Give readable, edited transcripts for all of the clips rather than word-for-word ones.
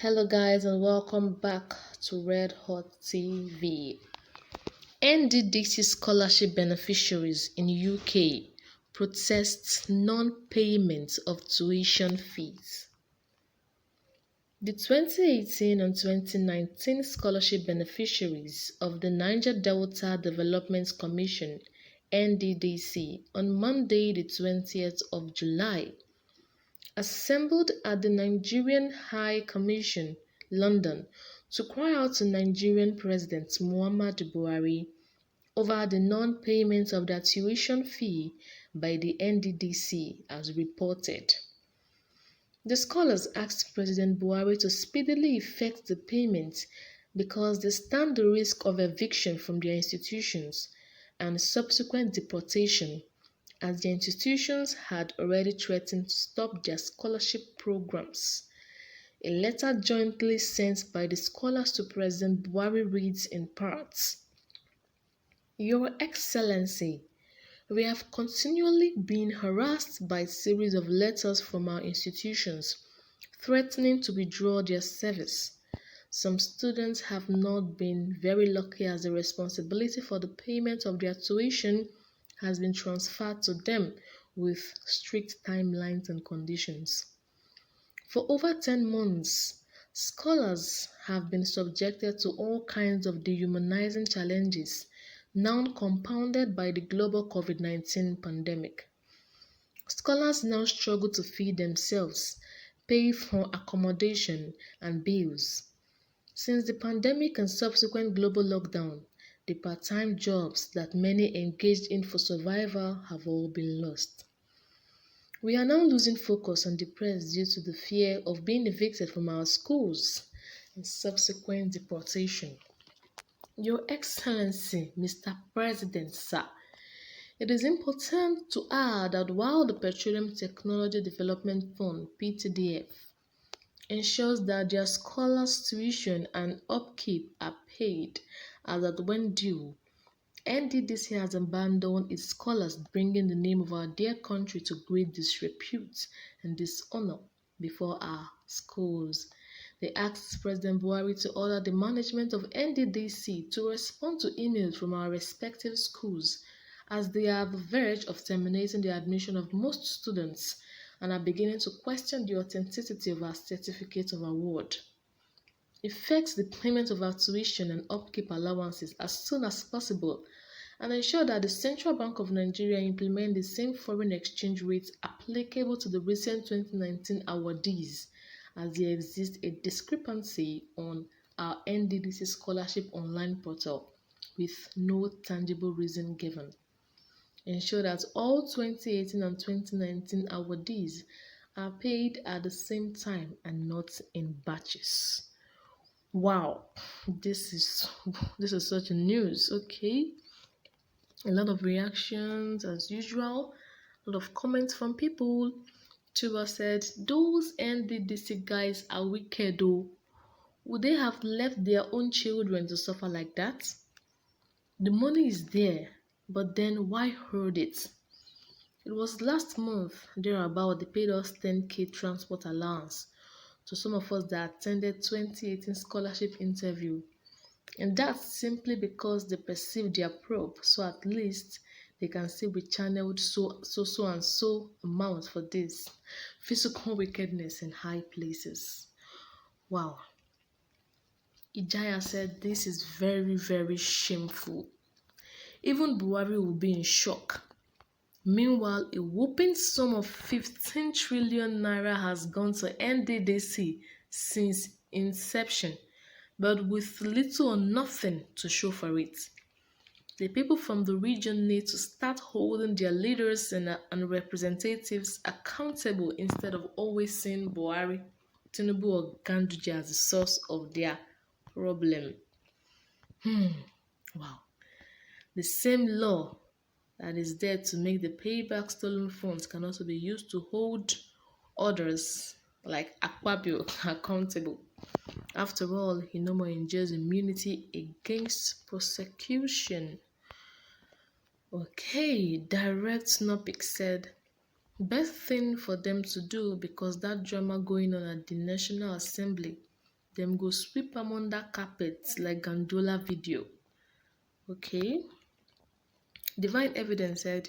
Hello guys and welcome back to Red Hot TV. Nddc scholarship beneficiaries in UK protest non-payment of tuition fees. The 2018 and 2019 scholarship beneficiaries of the Niger Delta Development Commission (Nddc) on Monday the 20th of July assembled at the Nigerian High Commission, London, to cry out to Nigerian President Muhammadu Buhari over the non-payment of their tuition fee by the Nddc, as reported. The scholars asked President Buhari to speedily effect the payment because they stand the risk of eviction from their institutions and subsequent deportation, as the institutions had already threatened to stop their scholarship programs. A letter jointly sent by the scholars to President Buhari reads in part, "Your Excellency, we have continually been harassed by a series of letters from our institutions threatening to withdraw their service. Some students have not been very lucky as the responsibility for the payment of their tuition has been transferred to them with strict timelines and conditions. For over 10 months, scholars have been subjected to all kinds of dehumanizing challenges, now compounded by the global COVID-19 pandemic. Scholars now struggle to feed themselves, pay for accommodation and bills. Since the pandemic and subsequent global lockdown, the part-time jobs that many engaged in for survival have all been lost. We are now losing focus and depressed due to the fear of being evicted from our schools and subsequent deportation. Your Excellency, Mr. President, sir, it is important to add that while the Petroleum Technology Development Fund (PTDF) ensures that their scholars' tuition and upkeep are paid as at when due, Nddc has abandoned its scholars, bringing the name of our dear country to great disrepute and dishonor before our schools. They asked President Buhari to order the management of Nddc to respond to emails from our respective schools, as they are on the verge of terminating the admission of most students and are beginning to question the authenticity of our certificate of award. Effect the payment of our tuition and upkeep allowances as soon as possible, and ensure that the Central Bank of Nigeria implement the same foreign exchange rates applicable to the recent 2019 awardees, as there exists a discrepancy on our Nddc scholarship online portal with no tangible reason given. Ensure that all 2018 and 2019 awardees are paid at the same time and not in batches." Wow, this is such a news. Okay, a lot of reactions as usual, a lot of comments from people. Tuba said, "Those Nddc guys are wicked though. Would they have left their own children to suffer like that? The money is there, but then why hold it? It was last month, thereabout, they paid us 10k transport allowance to some of us that attended 2018 scholarship interview. And that's simply because they perceived their probe, so at least they can say we channeled so and so amount for this physical wickedness in high places." Wow. Ijaya said this is very, very shameful. Even Buhari will be in shock. Meanwhile, a whopping sum of 15 trillion naira has gone to Nddc since inception, but with little or nothing to show for it. The people from the region need to start holding their leaders and representatives accountable instead of always seeing Buhari, Tinubu or Ganduje as the source of their problem. Wow. The same law that is there to make the payback stolen funds can also be used to hold others like Akpabio accountable. After all, he no more enjoys immunity against prosecution. Okay, Direct Snopic said, "Best thing for them to do, because that drama going on at the National Assembly Them go sweep them under carpet like gondola video. Okay. Divine Evidence said,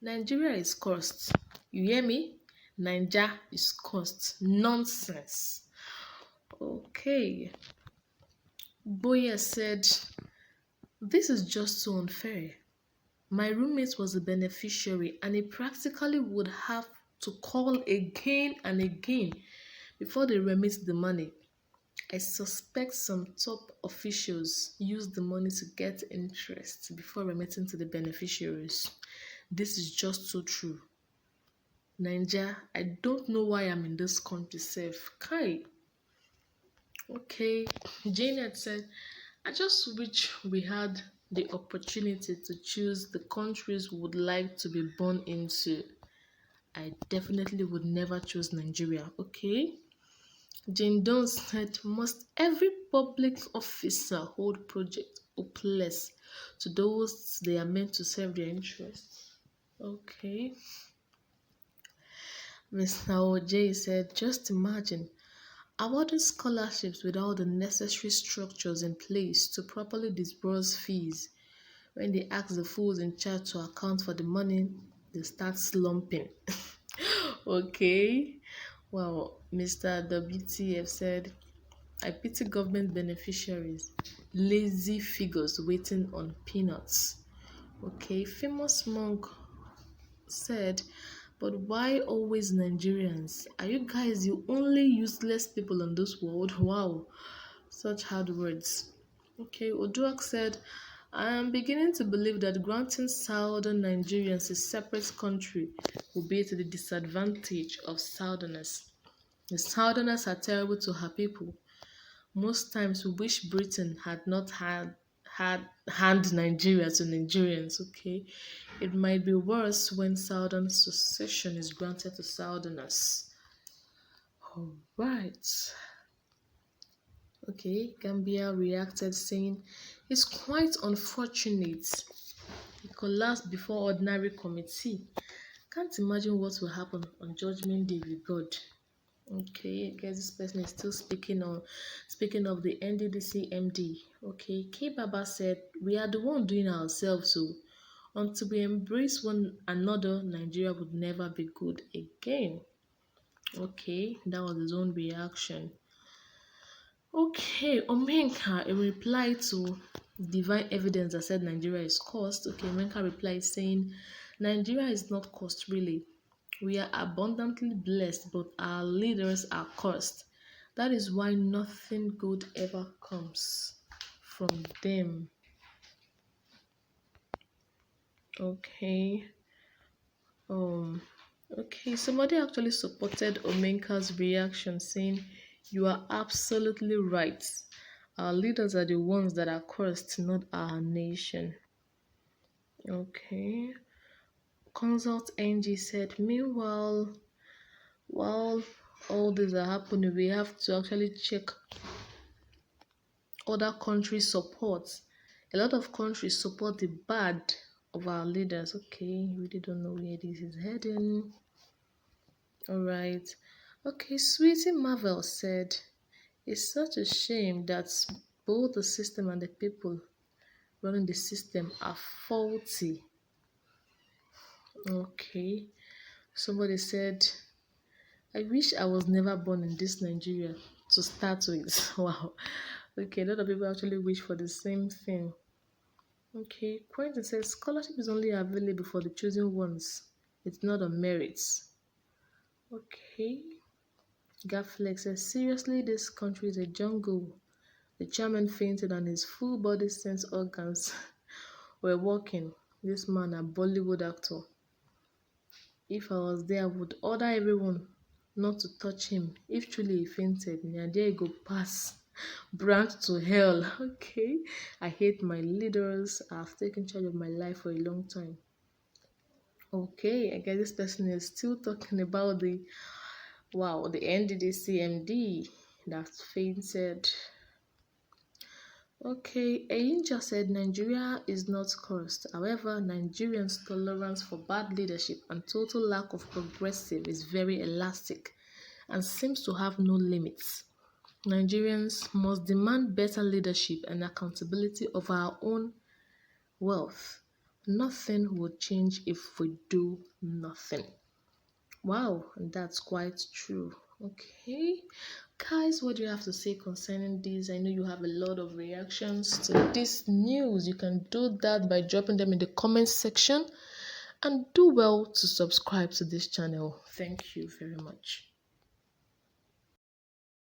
Nigeria is cursed. You hear me? Niger is cursed. Nonsense. Okay. Boye said, this is just so unfair. My roommate was a beneficiary and he practically would have to call again and again before they remit the money. I suspect some top officials use the money to get interest before remitting to the beneficiaries. This is just so true. Niger, I don't know why I'm in this country safe. Kai. Okay. Janet said, I just wish we had the opportunity to choose the countries we would like to be born into. I definitely would never choose Nigeria. Okay. Jane Jones said, must every public officer hold project hopeless to those they are meant to serve their interests? Okay. Mr. OJ said, just imagine awarding scholarships without the necessary structures in place to properly disburse fees. When they ask the fools in charge to account for the money, they start slumping. Okay. Well, Mr. WTF said, I pity government beneficiaries, lazy figures waiting on peanuts. Okay, famous monk said, but why always Nigerians? Are you guys the only useless people in this world? Wow, such hard words. Okay, Oduak said, I am beginning to believe that granting southern Nigerians a separate country will be to the disadvantage of southerners. The southerners are terrible to her people. Most times we wish Britain had not hand Nigeria to Nigerians, okay? It might be worse when southern succession is granted to southerners. All right. Okay, Gambia reacted saying, it's quite unfortunate. It collapsed before ordinary committee. Can't imagine what will happen on Judgment Day with God. Okay, I guess this person is still speaking of the Nddc MD. Okay, K Baba said, we are the one doing ourselves, so until we embrace one another, Nigeria would never be good again. Okay, that was his own reaction. Okay, Omenka, in reply to Divine Evidence that said Nigeria is cursed. Okay, Omenka replied saying, Nigeria is not cursed really. We are abundantly blessed, but our leaders are cursed. That is why nothing good ever comes from them. Okay. Okay, somebody actually supported Omenka's reaction saying, you are absolutely right. Our leaders are the ones that are cursed, not our nation. Okay. Consult NG said, meanwhile, while all these are happening, we have to actually check other countries' support. A lot of countries support the bad of our leaders. Okay, really don't know where this is heading. Alright. Okay, Sweetie Marvel said, it's such a shame that both the system and the people running the system are faulty. Okay. Somebody said, I wish I was never born in this Nigeria to start with. Wow. Okay, a lot of people actually wish for the same thing. Okay, Quentin says scholarship is only available for the chosen ones. It's not on merits. Okay. Gaflex says seriously, this country is a jungle. The chairman fainted and his full body sense organs were working. This man, a Bollywood actor. If I was there, I would order everyone not to touch him. If truly he fainted, there you go pass. Brand to hell. Okay. I hate my leaders. I've taken charge of my life for a long time. Okay, I guess this person is still talking about the Nddc MD that fainted. Okay, Ainja said Nigeria is not cursed. However, Nigerians' tolerance for bad leadership and total lack of progressive is very elastic and seems to have no limits. Nigerians must demand better leadership and accountability of our own wealth. Nothing will change if we do nothing. Wow, that's quite true. Okay, guys, what do you have to say concerning this? I know you have a lot of reactions to this news. You can do that by dropping them in the comment section and do well to subscribe to this channel. Thank you very much.